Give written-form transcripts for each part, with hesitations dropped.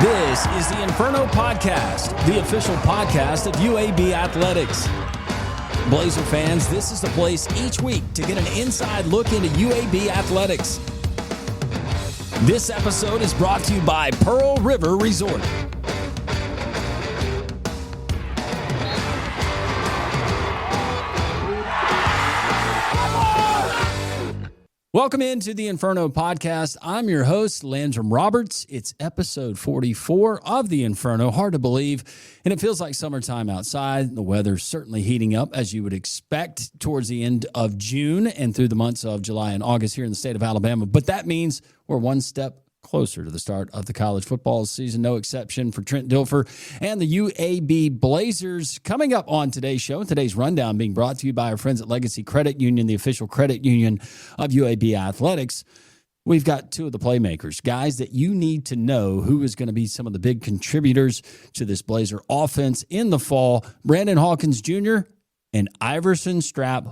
This is the Inferno Podcast, the official podcast of UAB Athletics. Blazer fans, this is the place each week to get an inside look into UAB Athletics. This episode is brought to you by Pearl River Resort. Welcome into the Inferno Podcast. I'm your host, Landrum Roberts. It's episode 44 of the Inferno. Hard to believe, and it feels like summertime outside. The weather's certainly heating up, as you would expect, towards the end of June and through the months of July and August here in the state of Alabama. But that means we're one step closer to the start of the college football season. No exception for Trent Dilfer and the UAB Blazers. Coming up on today's show, today's rundown being brought to you by our friends at Legacy Credit Union, the official credit union of UAB Athletics. We've got two of the playmakers, guys that you need to know who is going to be some of the big contributors to this Blazer offense in the fall. Brandon Hawkins Jr. and Iverson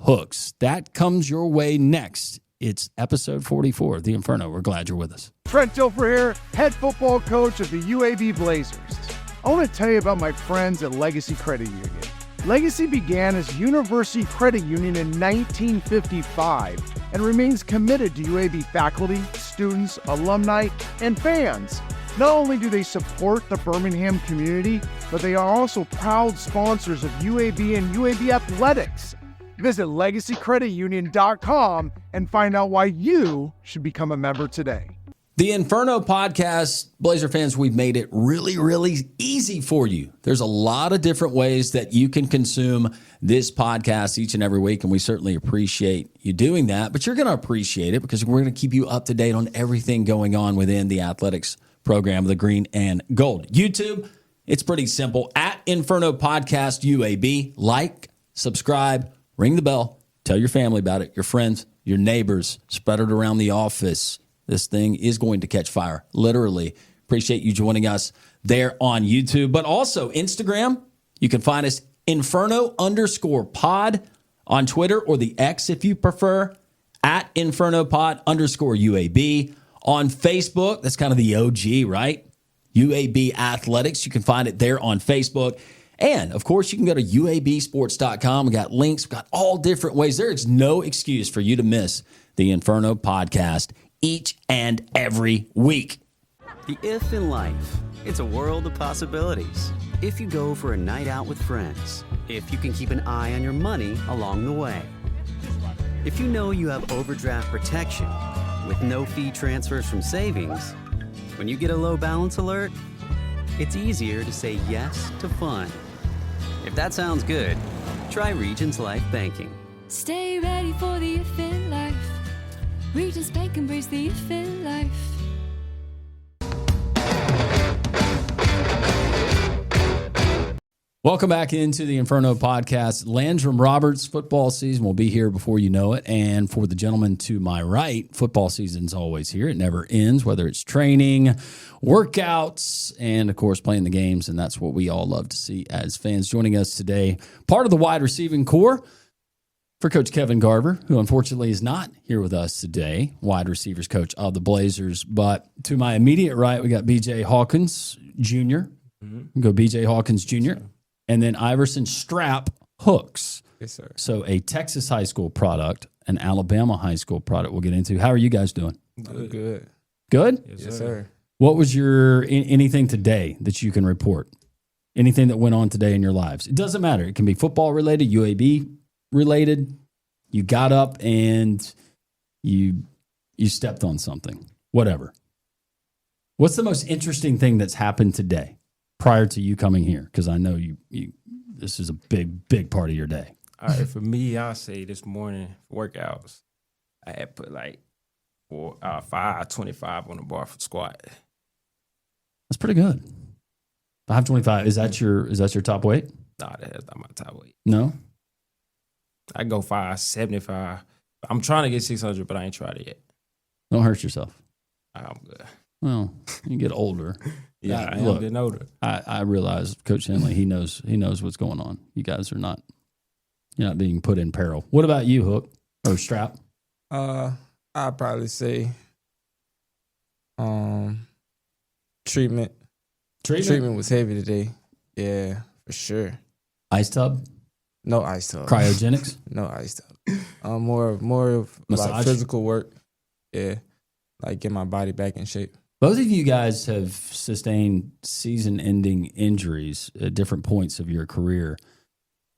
Hooks. That comes your way next. It's episode 44 of the Inferno. We're glad you're with us. Trent Dilfer here, head football coach of the UAB Blazers. I want to tell you about my friends at Legacy Credit Union. Legacy began as University Credit Union in 1955 and remains committed to UAB faculty, students, alumni, and fans. Not only do they support the Birmingham community, but they are also proud sponsors of UAB and UAB Athletics. Visit LegacyCreditUnion.com and find out why you should become a member today. The Inferno Podcast, Blazer fans, we've made it really, really easy for you. There's a lot of different ways that you can consume this podcast each and every week, and we certainly appreciate you doing that. But you're going to appreciate it because we're going to keep you up to date on everything going on within the athletics program, the green and gold. YouTube, it's pretty simple. At Inferno Podcast UAB, like, subscribe, ring the bell, tell your family about it, your friends, your neighbors, spread it around the office. This thing is going to catch fire, literally. Appreciate you joining us there on YouTube, but also Instagram. You can find us Inferno_pod on Twitter, or the X if you prefer, at InfernoPod_UAB. On Facebook, that's kind of the OG, right? UAB Athletics. You can find it there on Facebook. And, of course, you can go to UABsports.com. We got links. We got all different ways. There is no excuse for you to miss the Inferno Podcast each and every week. The if in life, it's a world of possibilities. If you go for a night out with friends, if you can keep an eye on your money along the way, if you know you have overdraft protection with no fee transfers from savings, when you get a low balance alert, it's easier to say yes to fun. If that sounds good, try Regions Life Banking. Stay ready for the if in life. Regions Bank embrace the if in life. Welcome back into the Inferno Podcast. Landrum Roberts, football season will be here before you know it. And for the gentleman to my right, football season's always here. It never ends, whether it's training, workouts, and, of course, playing the games. And that's what we all love to see as fans. Joining us today, part of the wide receiving core for Coach Kevin Garver, who unfortunately is not here with us today, wide receivers coach of the Blazers. But to my immediate right, we got B.J. Hawkins Jr. Go B.J. Hawkins Jr., and then Iverson Hooks. Yes, sir. So a Texas high school product, an Alabama high school product we'll get into. How are you guys doing? Good. Good? Yes, sir. What was your anything today that you can report? Anything that went on today in your lives? It doesn't matter. It can be football related, UAB related. You got up and you stepped on something. Whatever. What's the most interesting thing that's happened today prior to you coming here? Because I know you this is a big part of your day. All right, for me, I'll say this morning workouts, I had put like 525 on the bar for squat. That's pretty good. 525. Is that your top weight? Nah, that's not my top weight. No? I go 575. I'm trying to get 600, but I ain't tried it yet. Don't hurt yourself. I'm good. Well, you get older. Yeah, I am look, getting older. I realize Coach Henley, he knows what's going on. You guys you're not being put in peril. What about you, Hook or Strap? I'd probably say treatment Treatment was heavy today. Yeah, for sure. Ice tub? No ice tub. Cryogenics? No ice tub. More of Massage? like physical work. Yeah, like get my body back in shape. Both of you guys have sustained season-ending injuries at different points of your career.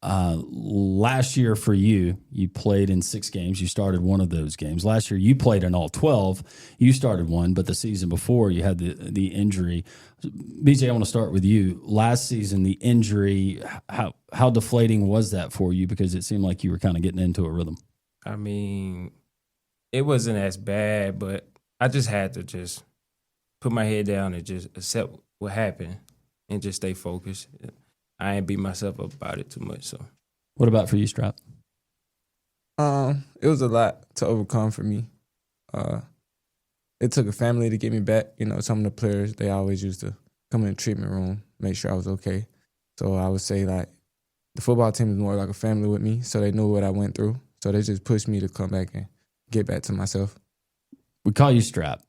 Last year for you played in 6 games. You started one of those games. Last year you played in all 12. You started one, but the season before you had the injury. BJ, I want to start with you. Last season, the injury, how deflating was that for you? Because it seemed like you were kind of getting into a rhythm. I mean, it wasn't as bad, but I just had to just put my head down and just accept what happened and just stay focused. I ain't beat myself up about it too much. So, what about for you, Strap? It was a lot to overcome for me. It took a family to get me back. You know, some of the players, they always used to come in the treatment room, make sure I was okay. So I would say like the football team is more like a family with me, so they knew what I went through. So they just pushed me to come back and get back to myself. We call you Strap.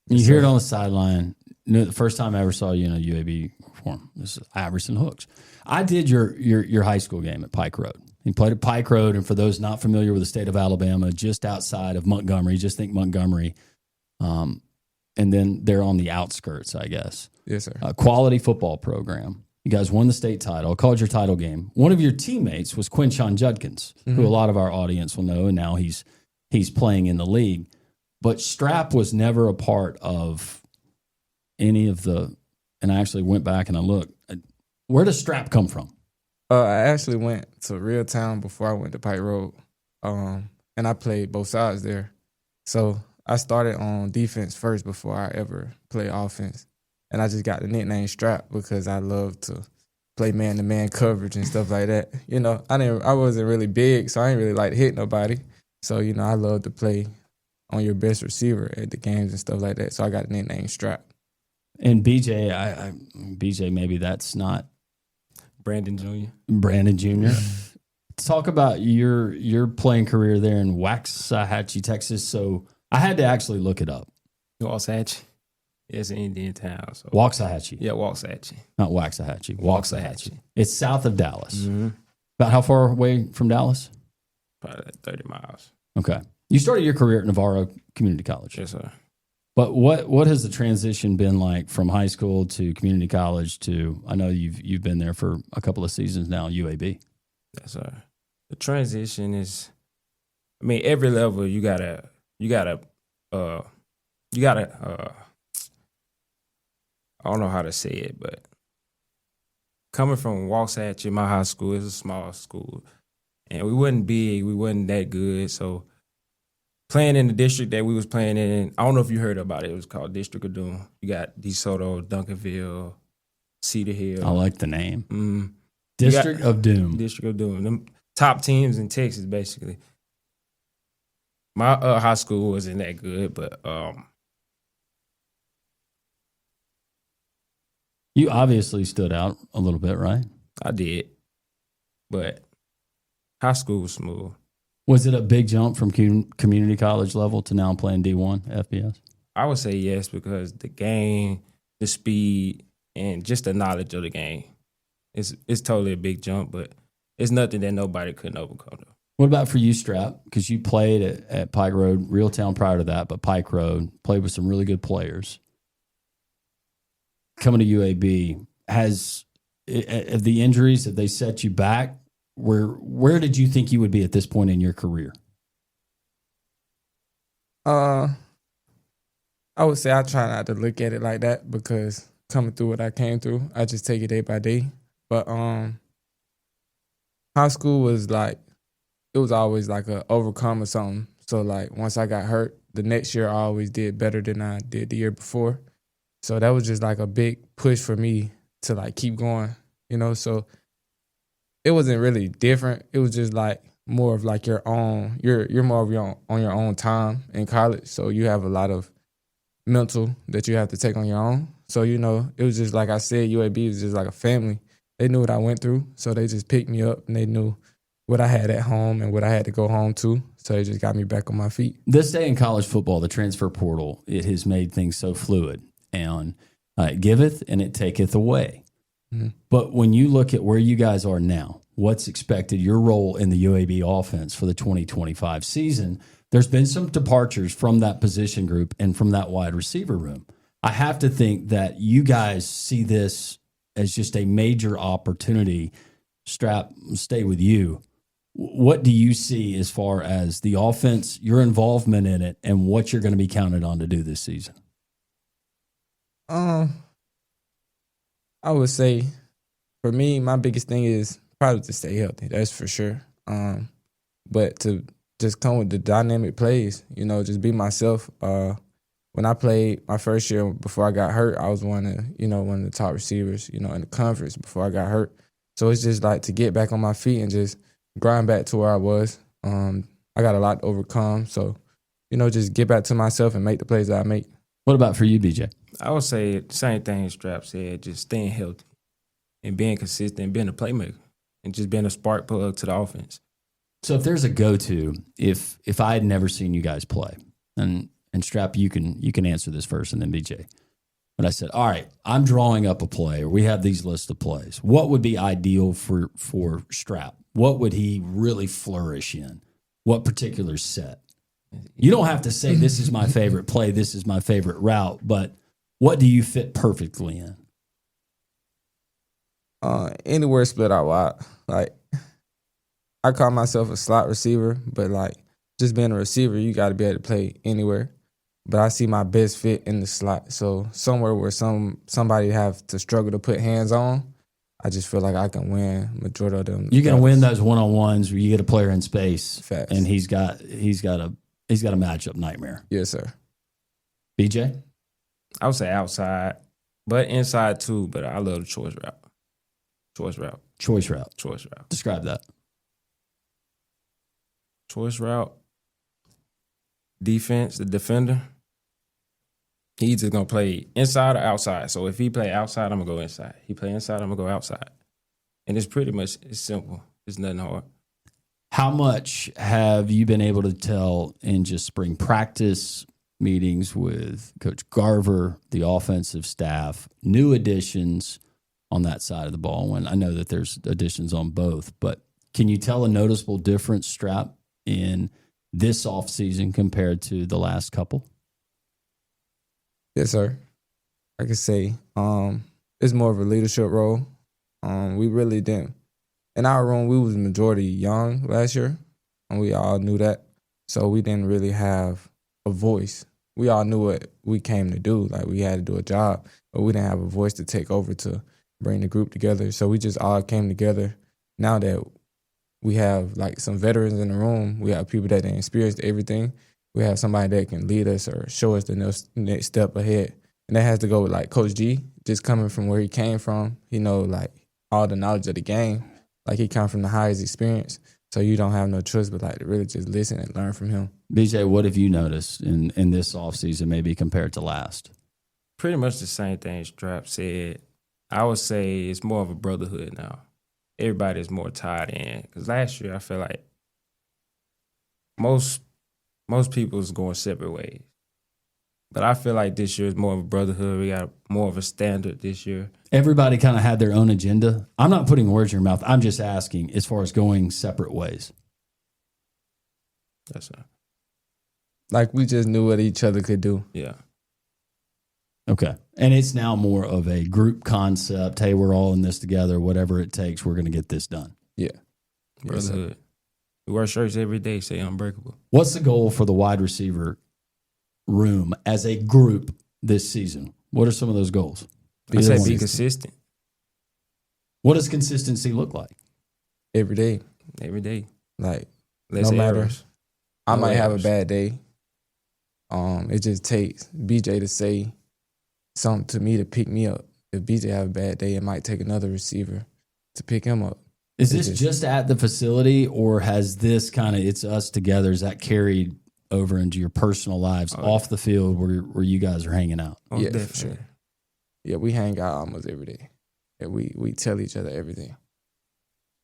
You hear it on the sideline. The first time I ever saw you in a UAB form, this is Iverson Hooks. I did your high school game at Pike Road. He played at Pike Road, and for those not familiar with the state of Alabama, just outside of Montgomery, just think Montgomery, and then they're on the outskirts, I guess. Yes, sir. Quality football program. You guys won the state title, called your title game. One of your teammates was Quinshon Judkins, who a lot of our audience will know, and now he's playing in the league. But Strap was never a part of any of the, and I actually went back and I looked. Where does Strap come from? I actually went to Real Town before I went to Pike Road, and I played both sides there. So I started on defense first before I ever played offense, and I just got the nickname Strap because I love to play man-to-man coverage and stuff like that. You know, I wasn't really big, so I didn't really like to hit nobody. So, you know, I love to play on your best receiver at the games and stuff like that. So I got the nickname Strap. And BJ, BJ, maybe that's not Brandon Jr. Brandon Jr. Talk about your playing career there in Waxahachie, Texas. So I had to actually look it up. Waxahachie? Yeah, it's an Indian town. So. Waxahachie. Yeah, Waxahachie. Not Waxahachie. Waxahachie. It's south of Dallas. Mm-hmm. About how far away from Dallas? Probably like 30 miles. Okay. You started your career at Navarro Community College. Yes, sir. But what has the transition been like from high school to community college to, I know you've been there for a couple of seasons now, UAB. Yes, sir. The transition is, I mean, every level you gotta I don't know how to say it, but coming from Waxahachie, my high school is a small school, and we wasn't big, we wasn't that good, so playing in the district that we was playing in, I don't know if you heard about it. It was called District of Doom. You got DeSoto, Duncanville, Cedar Hill. I like the name. District of Doom. District of Doom. Them top teams in Texas, basically. My high school wasn't that good, but you obviously stood out a little bit, right? I did, but high school was smooth. Was it a big jump from community college level to now playing D1 FBS? I would say yes, because the game, the speed, and just the knowledge of the game, it's totally a big jump, but it's nothing that nobody couldn't overcome. What about for you, Strap? Because you played at Pike Road, Real Town prior to that, but Pike Road, played with some really good players. Coming to UAB, have the injuries, have they set you back? Where did you think you would be at this point in your career? I would say I try not to look at it like that, because coming through what I came through, I just take it day by day. But high school was like, it was always like a overcome or something. So like once I got hurt, the next year I always did better than I did the year before. So that was just like a big push for me to like keep going, you know. So it wasn't really different. It was just like more of like your own. You're more of on your own time in college. So you have a lot of mental that you have to take on your own. So, you know, it was just like I said, UAB was just like a family. They knew what I went through, so they just picked me up, and they knew what I had at home and what I had to go home to. So they just got me back on my feet. This day in college football, the transfer portal, it has made things so fluid. And It giveth and it taketh away. Mm-hmm. But when you look at where you guys are now, what's expected, your role in the UAB offense for the 2025 season, there's been some departures from that position group and from that wide receiver room. I have to think that you guys see this as just a major opportunity. Strap, stay with you. What do you see as far as the offense, your involvement in it, and what you're going to be counted on to do this season? I would say for me, my biggest thing is probably to stay healthy. That's for sure. But to just come with the dynamic plays, just be myself. When I played my first year before I got hurt, I was one of the top receivers, in the conference before I got hurt. So it's just like to get back on my feet and just grind back to where I was. I got a lot to overcome. So, just get back to myself and make the plays that I make. What about for you, BJ? I would say the same thing Strap said, just staying healthy and being consistent, being a playmaker, and just being a spark plug to the offense. So if there's a go-to, if I had never seen you guys play, and Strap, you can answer this first, and then BJ. But I said, all right, I'm drawing up a play, or we have these lists of plays. What would be ideal for Strap? What would he really flourish in? What particular set? You don't have to say this is my favorite play, this is my favorite route, but what do you fit perfectly in? Anywhere split out wide. Like, I call myself a slot receiver, but like just being a receiver, you got to be able to play anywhere. But I see my best fit in the slot. So somewhere where somebody have to struggle to put hands on, I just feel like I can win majority of them. You're gonna win those one-on-ones where you get a player in space. Facts. And he's got a matchup nightmare. Yes, sir. BJ? I would say outside, but inside too. But I love the choice route. Choice route. Describe that. Choice route. Defense, the defender. He's just going to play inside or outside. So if he play outside, I'm going to go inside. He play inside, I'm going to go outside. And it's simple. It's nothing hard. How much have you been able to tell in just spring practice meetings with Coach Garver, the offensive staff, new additions on that side of the ball? When I know that there's additions on both, but can you tell a noticeable difference, Strap, in this offseason compared to the last couple? Yes, sir. I could say it's more of a leadership role. We really didn't. In our room, we was majority young last year, and we all knew that. So we didn't really have a voice. We all knew what we came to do. Like, we had to do a job, but we didn't have a voice to take over to bring the group together. So we just all came together. Now that we have like some veterans in the room, we have people that have experienced everything. We have somebody that can lead us or show us the next step ahead. And that has to go with like Coach G, just coming from where he came from. He know like all the knowledge of the game. Like, he come from the highest experience. So you don't have no choice but like to really just listen and learn from him. BJ, what have you noticed in this offseason maybe compared to last? Pretty much the same thing Strap said. I would say it's more of a brotherhood now. Everybody's more tied in. Because last year I feel like most people was going separate ways. But I feel like this year is more of a brotherhood. We got more of a standard this year. Everybody kind of had their own agenda. I'm not putting words in your mouth. I'm just asking as far as going separate ways. That's right. Like, we just knew what each other could do. Yeah. Okay. And it's now more of a group concept. Hey, we're all in this together. Whatever it takes, we're going to get this done. Yeah. Brotherhood. Yes, we wear shirts every day, say unbreakable. What's the goal for the wide receiver room as a group this season? What are some of those goals? I say be consistent. What does consistency look like? Every day. Every day. Like, less no matter. errors. I might have a bad day. It just takes BJ to say something to me to pick me up. If BJ have a bad day, it might take another receiver to pick him up. Is this just at the facility, or has this kind of, it's us together, is that carried over into your personal lives off the field where you guys are hanging out? Oh, yeah, definitely. for sure. Yeah, we hang out almost every day. Yeah, we tell each other everything.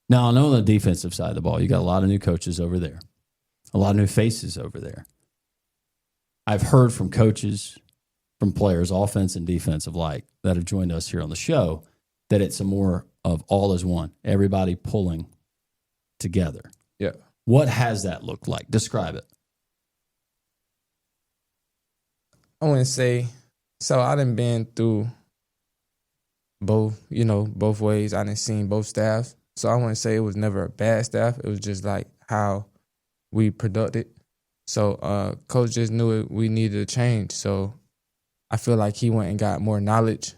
Now, I know on the defensive side of the ball, you got a lot of new coaches over there, a lot of new faces over there. I've heard from coaches, from players, offense and defensive, like that have joined us here on the show, that it's a more of all as one, everybody pulling together. Yeah. What has that looked like? Describe it. I wouldn't say so. I done been through both ways. I done seen both staffs. So I wouldn't say it was never a bad staff. It was just like how we produced. So coach just knew we needed a change. So I feel like he went and got more knowledge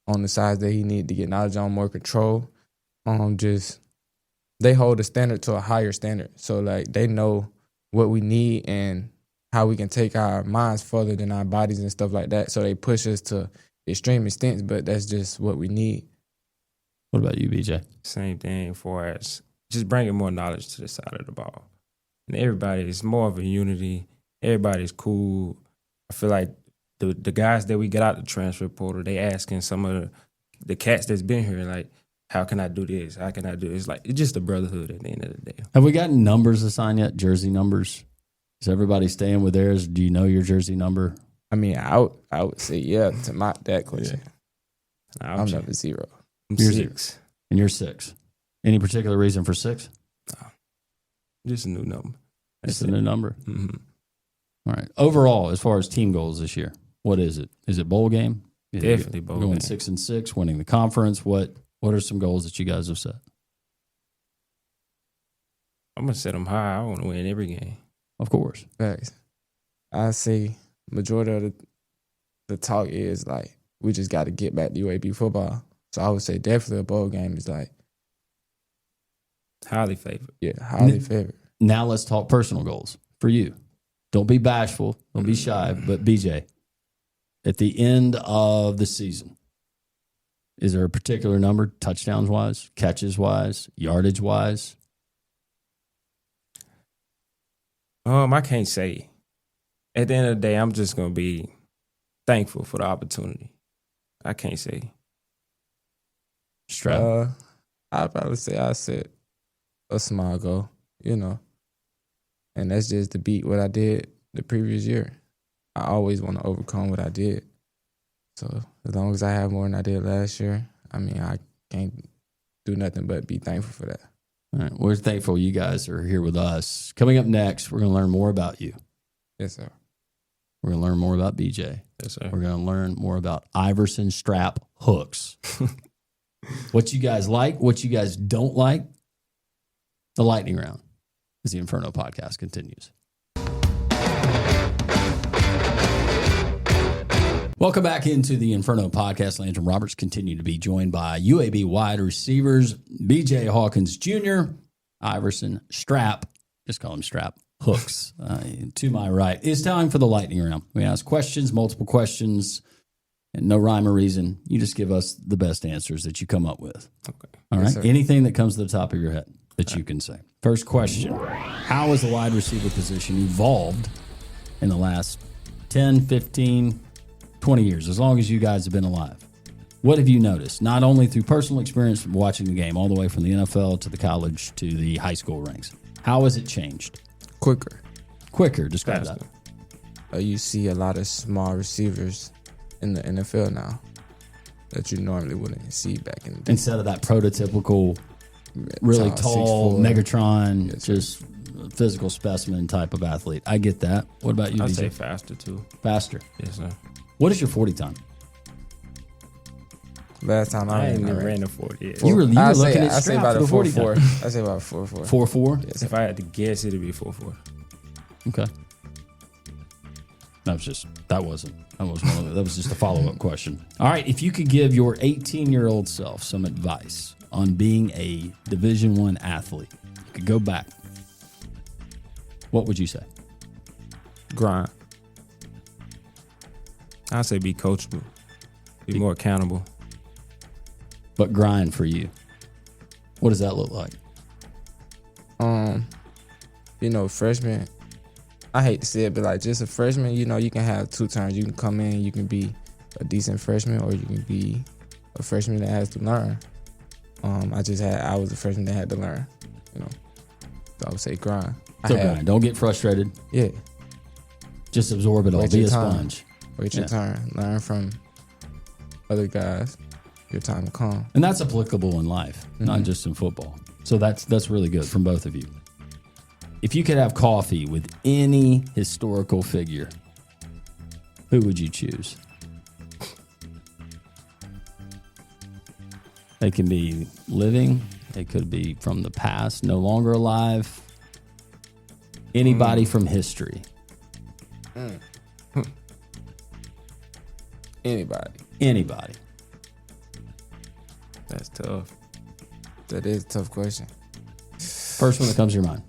on the sides that he needed to get knowledge on, more control. Just they hold the standard to a higher standard. So like they know what we need and how we can take our minds further than our bodies and stuff like that. So they push us to extreme extents, but that's just what we need. What about you, BJ? Same thing for as just bringing more knowledge to the side of the ball. And everybody is more of a unity. Everybody's cool. I feel like the guys that we get out the transfer portal, they asking some of the cats that's been here, like, how can I do this? How can I do this? Like, it's just a brotherhood at the end of the day. Have we gotten numbers assigned yet? Jersey numbers? Is everybody staying with theirs? Do you know your jersey number? I mean, I would say yeah to that question. Yeah. I'm number 0. I'm You're 6. And you're 6. Any particular reason for 6? No. Just a new number. It's a new number. Mm-hmm. All right. Overall, as far as team goals this year, what is it? Is it bowl game? Definitely bowl going game. 6-6, winning the conference. What are some goals that you guys have set? I'm going to set them high. I want to win every game. Of course. Facts. I say majority of the talk is like we just got to get back to UAB football. So I would say definitely a bowl game is like Highly favored. Yeah, highly favored. Now let's talk personal goals for you. Don't be bashful. Don't be shy. But BJ, at the end of the season, is there a particular number, touchdowns wise, catches wise, yardage wise? I can't say. At the end of the day, I'm just gonna be thankful for the opportunity. I can't say. Strap. I'd probably say I set a small goal, and that's just to beat what I did the previous year. I always want to overcome what I did. So as long as I have more than I did last year, I mean, I can't do nothing but be thankful for that. All right. We're thankful you guys are here with us. Coming up next, we're going to learn more about you. Yes, sir. We're going to learn more about BJ. Yes, sir. We're going to learn more about Iverson Strap Hooks. What you guys like, what you guys don't like. The lightning round as the Inferno podcast continues. Welcome back into the Inferno podcast. Landrum Roberts continue to be joined by UAB wide receivers, BJ Hawkins Jr., Iverson Strap, just call him Strap, Hooks. To my right, it's time for the lightning round. We ask questions, multiple questions, and no rhyme or reason. You just give us the best answers that you come up with. Okay. All right? Yes, sir. Anything that comes to the top of your head that you can say. First question, how has the wide receiver position evolved in the last 10, 15, 20 years, as long as you guys have been alive? What have you noticed, not only through personal experience from watching the game, all the way from the NFL to the college to the high school ranks? How has it changed? Quicker. Describe Faster. that. You see a lot of small receivers in the NFL now that you normally wouldn't see back in the day. Instead of that prototypical, really tall, 6'4". Megatron, Yes, sir. just physical specimen type of athlete. I get that. What about you, I'd DJ? say faster, too. Faster. Yes, sir. What is your 40 time? Last time I I ain't ran, even ran a 40 yet. You were I looking at say Strap about for a the 40 4.4. time. I say about 4.4. 4.4? Yes, If I had to guess, it'd be 4.4. Okay. That was just a follow-up question. All right, if you could give your 18-year-old self some advice on being a Division I athlete, you could go back, what would you say? grind. I'd say be coachable. Be more accountable. But grind for you. What does that look like? Freshman, I hate to say it, but like just a freshman, you can have two turns. You can come in, you can be a decent freshman, or you can be a freshman that has to learn. I was a freshman that had to learn, So I would say grind. So grind. Don't get frustrated. Yeah. Just absorb it all. Waste Be your a time. sponge. Wait your turn. Learn from other guys. Your time to come. And that's applicable in life, not just in football. So that's really good from both of you. If you could have coffee with any historical figure, who would you choose? They can be living. They could be from the past, no longer alive. Anybody from history. Anybody. That's tough. That is a tough question. First one that comes to your mind.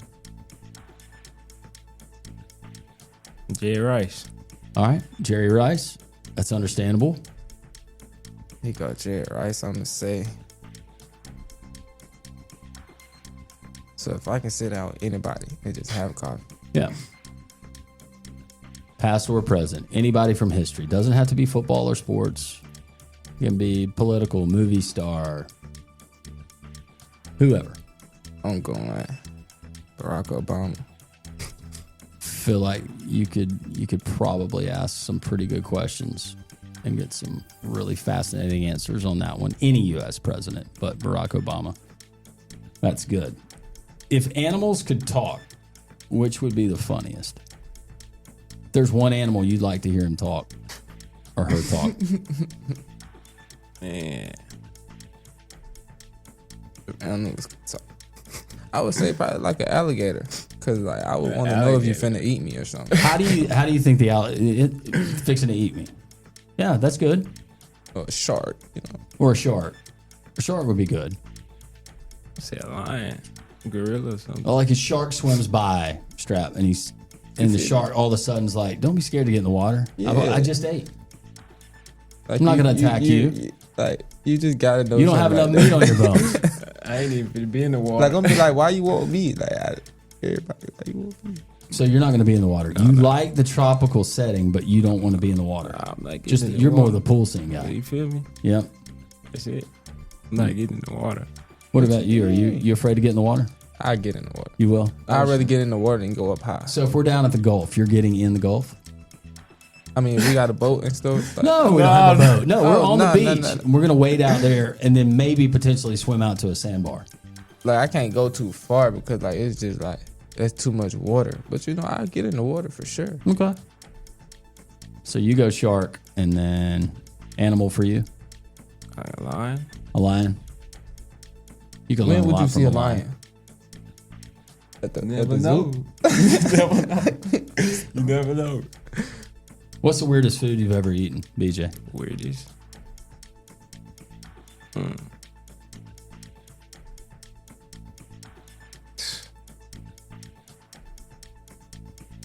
Jerry Rice. All right, Jerry Rice. That's understandable. He got Jerry Rice, I'm going to say. So if I can sit down with anybody and just have coffee. Yeah. Past or present. Anybody from history. Doesn't have to be football or sports. It can be political, movie star, whoever. I'm going like Barack Obama. Feel like you could probably ask some pretty good questions and get some really fascinating answers on that one. Any U.S. president, but Barack Obama. That's good. If animals could talk, which would be the funniest? There's one animal you'd like to hear him talk or her talk. Man. Animals could talk. I would say probably like an alligator, cause like I would want to know if you finna eat me or something. How do you think the alligator fixing to eat me? Yeah, that's good. Or a shark, Or a shark. A shark would be good. Say a lion, gorilla or something. Or like a shark swims by, Strap, and the shark all of a sudden is like, "Don't be scared to get in the water. Yeah. I just ate. Like I'm not gonna attack you. Like you just gotta know. You don't have enough meat on your bones." I ain't even finna be in the water. Like I'm gonna be like, why you want me? Like everybody, why you want me? So you're not going to be in the water. You like the tropical setting, but you don't want to be in the water. I'm not getting Just in the you're more water. the pool scene guy. You feel me? Yeah. That's it. I'm not getting in the water. What about you? Are you afraid to get in the water? I get in the water. You will. I'd rather get in the water than go up high. So if we're down at the Gulf, you're getting in the Gulf? I mean, we got a boat and stuff. Like, No, we don't have a boat. No, we're Oh, on the no, beach. no. We're going to wade out there and then maybe potentially swim out to a sandbar. like I can't go too far because like it's just like that's too much water. But I get in the water for sure. Okay. So you go shark and then animal for you? A lion. A lion? You can learn When a would lot you from see a a lion. lion? At the Never zoo? know. You never know. You never know. What's the weirdest food you've ever eaten, BJ? Weirdest.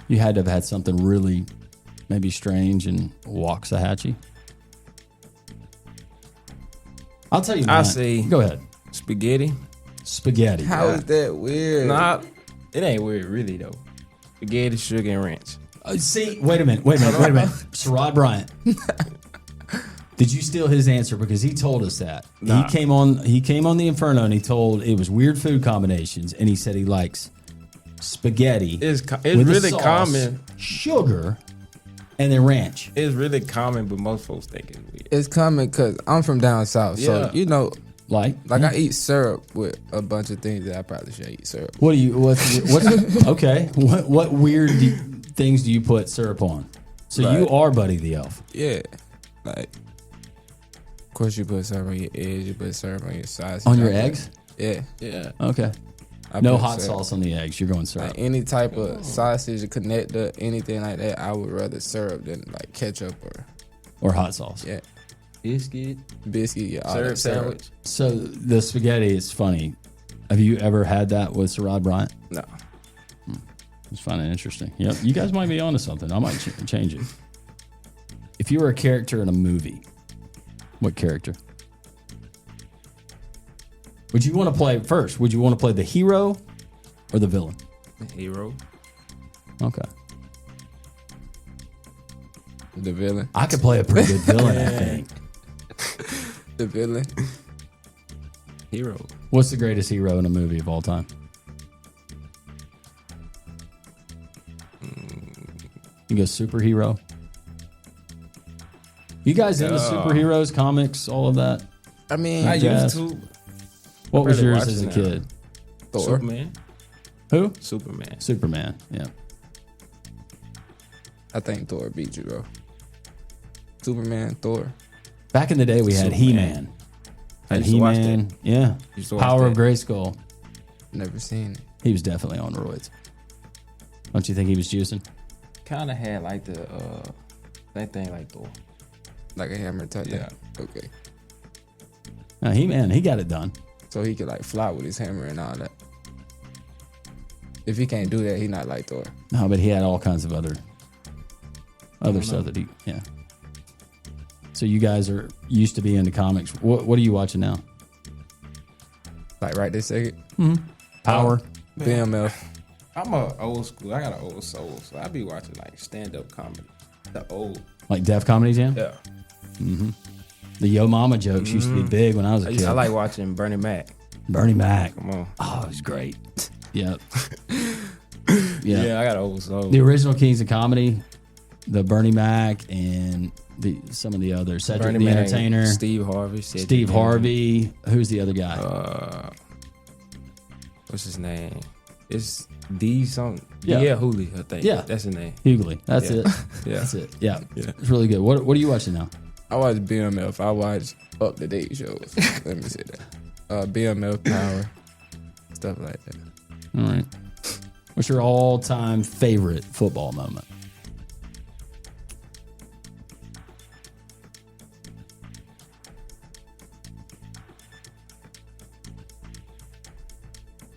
You had to have had something really maybe strange in Waxahachie. I'll tell you. I mine. say- Go ahead. Spaghetti. Spaghetti. How is that weird? Nah, it ain't weird really though. Spaghetti, sugar, and ranch. See, wait a minute. Sherrod Bryant. Did you steal his answer? Because he told us that. Nah. He came on the Inferno and he told it was weird food combinations and he said he likes spaghetti. It's with the really sauce, common. Sugar, and then ranch. It's really common, but most folks think it's weird. It's coming because I'm from down south, so Yeah. Like I eat syrup with a bunch of things that I probably should eat syrup. what's okay? What weird things do you put syrup on? So you are Buddy the Elf. Yeah, like of course you put syrup on your eggs, you put syrup on your sausage. On your eggs? Yeah, Yeah. Okay. I No put hot syrup. sauce on the eggs. You're going syrup. Like any type of sausage, connector, anything like that, I would rather syrup than like ketchup Or hot sauce. yeah, Biscuit. biscuit. Yeah, all Syrup that syrup. sandwich. So the spaghetti is funny. Have you ever had that with Sherrod Bryant? No, It's fun and interesting. Yep. You guys might be onto something. I might change it. If you were a character in a movie, what character? Would you want to play first? Would you want to play the hero or the villain? Hero. Okay. the villain. I could play a pretty good villain, I think. The villain. Hero. What's the greatest hero in a movie of all time? You go superhero? You guys into superheroes, comics, all of that? I mean, I Jazz. used to. What was Barely yours as a watching kid? Thor. Superman. Who? Superman. Superman. Yeah. I think Thor beat you, bro. Superman, Thor. Back in the day, we had Superman. He-Man. I Had used to watch He-Man. that. Yeah. Used to watch Power of that. Grayskull. Never seen it. He was definitely on roids. Don't you think he was juicing? Kind of had like the same thing like Thor. Like a hammer type Yeah. thing. Okay. He-Man, he got it done. So he could like fly with his hammer and all that. If he can't do that, he not like Thor. No, but he had all kinds of other stuff that yeah. So you guys are used to be into comics. What are you watching now? Like right this second. Power. BMF. I'm a old school. I got an old soul, so I be watching like stand up comedy. The old. Like Def Comedy Jam? Yeah. The Yo Mama jokes used to be big when I was a kid. I like watching Bernie Mac. Bernie Mac. Come on. Oh, it was great. Yep. Yeah, I got an old soul. The original Kings of Comedy, the Bernie Mac, and some of the others. Cedric Bernie the Mac, Entertainer, Steve Harvey. Cedric Steve the Harvey. Who's the other guy? What's his name? It's D something. Yeah. Yeah, Hooley, I think. Yeah. That's his name. Hughley. That's Yeah. it. Yeah. That's it. Yeah. Yeah. It's really good. What are you watching now? I watch BMF. I watch up to date shows. Let me say that. BMF Power. Stuff like that. All right. What's your all-time favorite football moment?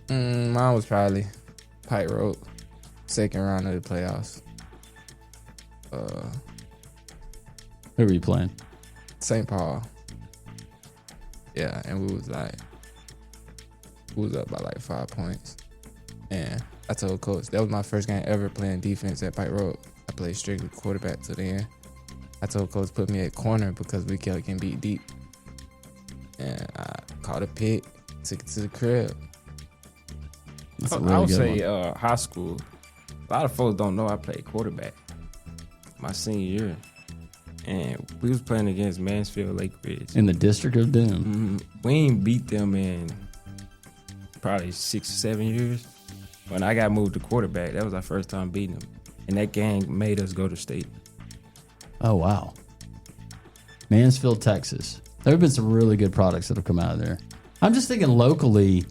Mine was probably Pike Road. Second round of the playoffs. Who were you playing? St. Paul. Yeah, and we was up by like 5 points. And I told coach, that was my first game ever playing defense at Pike Road. I played strictly quarterback to the end. I told coach put me at corner because we kept getting beat deep. And I caught a pick, took it to the crib. That's a I really would good say one. high school. A lot of folks don't know I played quarterback my senior year. And we was playing against Mansfield Lake Ridge. In the District of Doom. We ain't beat them in probably 6 or 7 years. When I got moved to quarterback, that was our first time beating them. And that gang made us go to state. Oh, wow. Mansfield, Texas. There have been some really good products that have come out of there. I'm just thinking locally,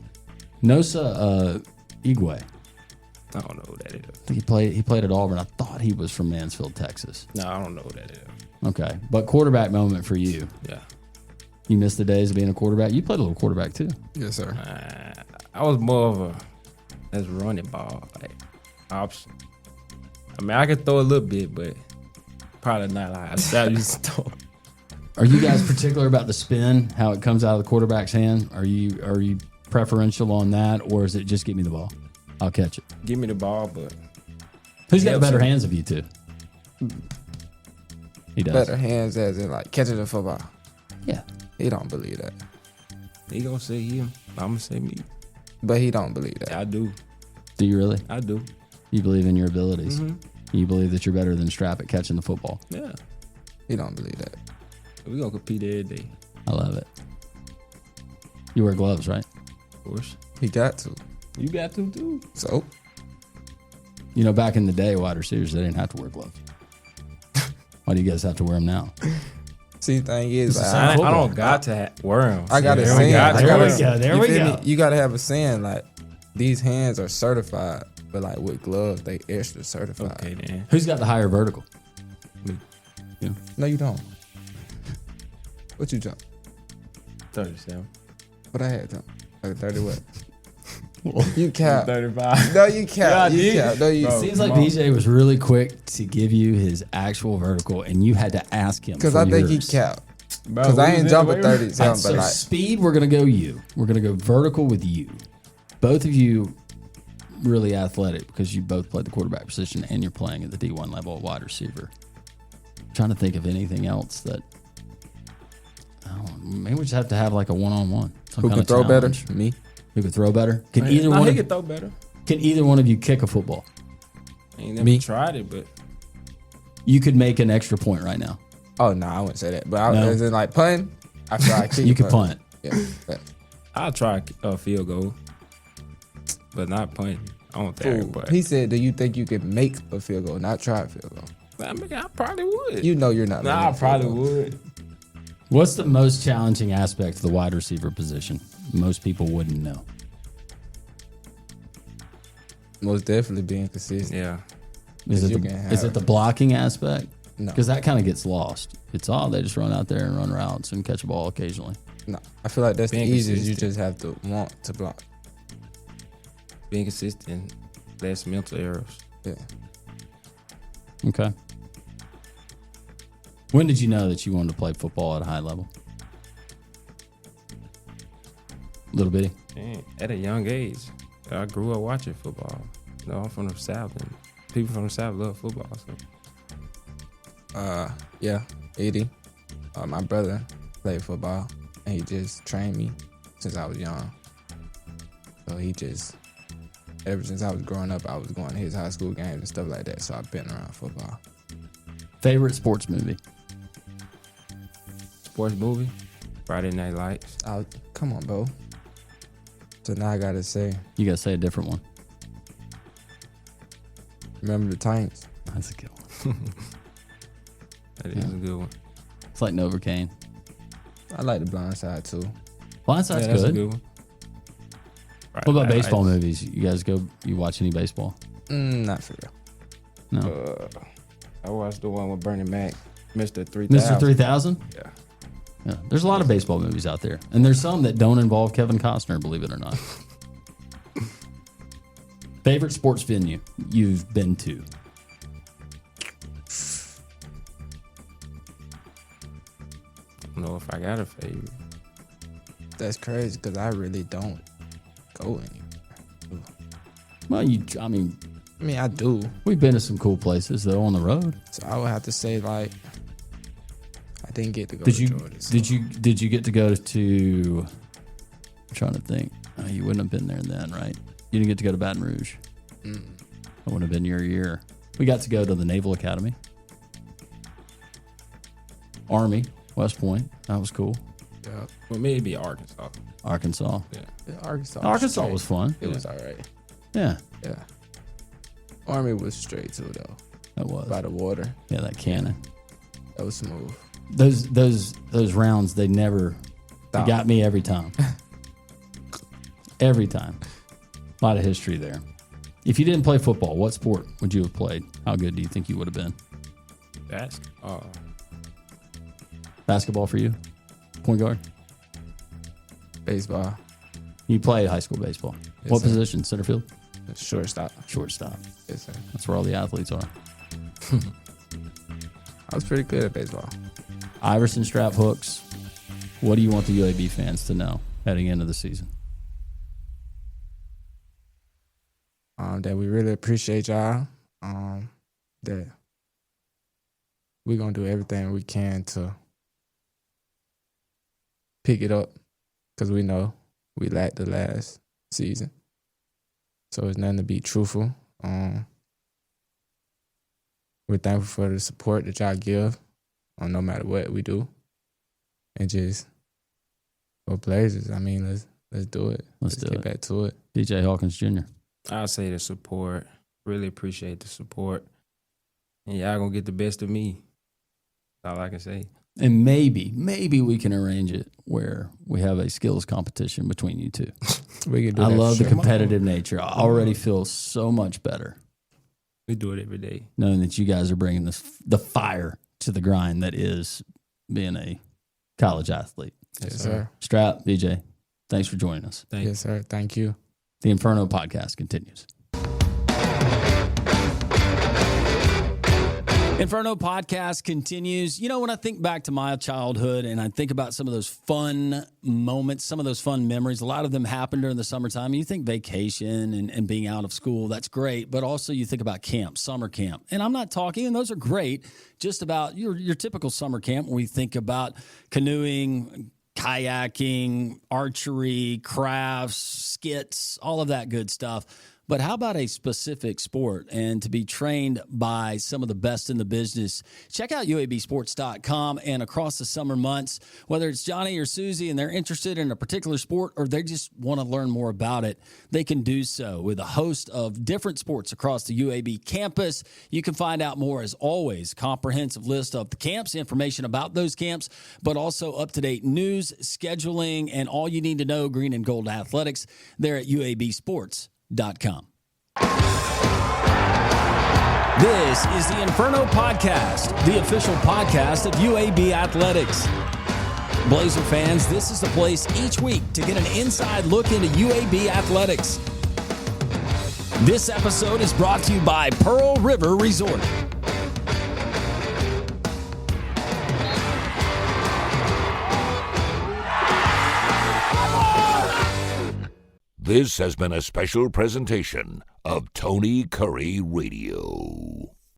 Nosa Igwe. I don't know who that is. I think he played at Auburn. I thought he was from Mansfield, Texas. No, I don't know who that is. Okay. But quarterback moment for you. Yeah. You missed the days of being a quarterback. You played a little quarterback too. Yes, sir. I was more of a that's running ball, like option. I mean, I could throw a little bit, but probably not like I used to throw. Are you guys particular about the spin, how it comes out of the quarterback's hand? Are you preferential on that, or is it just give me the ball? I'll catch it. Give me the ball, but Who's got Yeah, better sir. hands of you two? He does. Better hands as in like catching the football. Yeah. He don't believe that. he gonna say him. I'm gonna say me. But he don't believe that. I do. Do you really? I do. You believe in your abilities. Mm-hmm. You believe that you're better than Strap at catching the football. Yeah. He don't believe that. We gonna compete every day, I love it. You wear gloves, right? of course. He got to. You got to too. So You know, back in the day, wide receivers, they didn't have to wear gloves. Why do you guys have to wear them now? see, the thing is, It's the like, same I don't got to wear them. I got a There we saying. go. I There gotta- we go. There you we feel go. me? You gotta have a saying like these hands are certified, but like with gloves, they extra certified. Okay, then. Who's got the higher vertical? No, you don't. What you jump? 37. What I had jump? Like 30 what? You cap. 35. No, you cap. Yeah, you I did. cap. No, you. Bro. Seems like Come on. BJ was really quick to give you his actual vertical, and you had to ask him. Because for I think he yours. capped. Because I ain't jumping 30 All right, something, so but like speed, we're gonna go you. We're gonna go vertical with you. Both of you really athletic because you both played the quarterback position and you're playing at the D1 level at wide receiver. I'm trying to think of anything else that. Maybe we just have to have like a one-on-one. who can throw better? Me. Who can throw better? Can either Nah, one? he Of, could throw better. can either one of you kick a football? Ain't never Me. tried it, but You could make an extra point right now. Oh, no, I wouldn't say that. But No. as in, like, punting, I feel like You could punt. Yeah. But, I'll try a field goal, but not punting. I don't think. But he said, do you think you could make a field goal, not try a field goal? I mean, I probably would. You know you're not. Nah, I probably would. What's the most challenging aspect of the wide receiver position? Most people wouldn't know. Most definitely being consistent. Yeah. Is You it can is have- it the blocking aspect? No. Because that kind of gets lost. It's they just run out there and run routes and catch a ball occasionally. No, I feel like that's Being the easiest. You consistent. just have to want to block. Being consistent, less mental errors. Yeah. Okay. When did you know that you wanted to play football at a high level? Little bitty. Man, at a young age, I grew up watching football. You know, I'm from the South, and people from the South love football. So Yeah, Eddie, my brother played football, and he just trained me since I was young. So he just, ever since I was growing up, I was going to his high school games and stuff like that. So I've been around football. Favorite sports movie? sports movie, Friday Night Lights. Come on, bro. So now I gotta say, You got to say a different one. remember the Titans. That's a good one. That is a good one. It's like Novocaine. I like the Blind Side too. Blindside's That's a good. good one. What about Friday Night baseball Lights. movies? You guys you watch any baseball? Not for real. No. I watched the one with Bernie Mac, Mr. 3000. Mr. 3000? Yeah. Yeah. There's a lot of baseball movies out there. And there's some that don't involve Kevin Costner, believe it or not. Favorite sports venue you've been to? I don't know if I got a favorite. That's crazy because I really don't go anywhere. Well, I mean, I mean, I do. we've been to some cool places, though, on the road. So I would have to say, like, I didn't get to go Did to you Georgia. so- did you get to go to? I'm trying to think. You wouldn't have been there then, right? You didn't get to go to Baton Rouge. That would have been your year. We got to go to the Naval Academy, Army, West Point. That was cool. Yeah. Well, maybe Arkansas. Arkansas. Yeah. Yeah, Arkansas. Arkansas straight. was fun. It was all right. Yeah, Yeah. Army was straight too, though. that was. By the water. Yeah, that cannon. That was smooth. Those rounds, they Stop. got me every time. Every time. A lot of history there. If you didn't play football, what sport would you have played? How good do you think you would have been? That's Basketball for you? Point guard? Baseball. You played high school baseball. Yes, What sir. position? Center field? Shortstop. Shortstop. Yes, sir. That's where all the athletes are. I was pretty good at baseball. Iverson Hooks. What do you want the UAB fans to know heading into the season? That we really appreciate y'all. That we're gonna do everything we can to pick it up because we know we lacked the last season. So it's nothing to be truthful. We're thankful for the support that y'all give no matter what we do. And just go Blazers. I mean, let's do it. Let's do get it. back to it. DJ Hawkins Jr. I'll say the support. Really appreciate the support. And y'all gonna get the best of me. That's all I can say. And maybe we can arrange it where we have a skills competition between you two. We can do I that love for the sure. competitive nature. I already feel so much better We do it every day. knowing that you guys are bringing the fire to the grind that is being a college athlete. Yes, sir. Strap, DJ, thanks for joining us. Thank you. Yes, sir. Thank you. The Inferno podcast continues. Inferno podcast continues. You know, when I think back to my childhood and I think about some of those fun moments, some of those fun memories, a lot of them happened during the summertime. You think vacation and being out of school, that's great. But also you think about camp, summer camp. And I'm not talking, and those are great, just about your typical summer camp when we think about canoeing, kayaking, archery, crafts, skits, all of that good stuff. But how about a specific sport and to be trained by some of the best in the business? Check out UABsports.com, and across the summer months, whether it's Johnny or Susie and they're interested in a particular sport or they just want to learn more about it, they can do so with a host of different sports across the UAB campus. You can find out more, as always, comprehensive list of the camps, information about those camps, but also up-to-date news, scheduling, and all you need to know green and gold athletics there at UABsports.com. This is the Inferno Podcast, the official podcast of UAB Athletics. Blazer fans, this is the place each week to get an inside look into UAB Athletics. This episode is brought to you by Pearl River Resort. This has been a special presentation of Tony Curry Radio.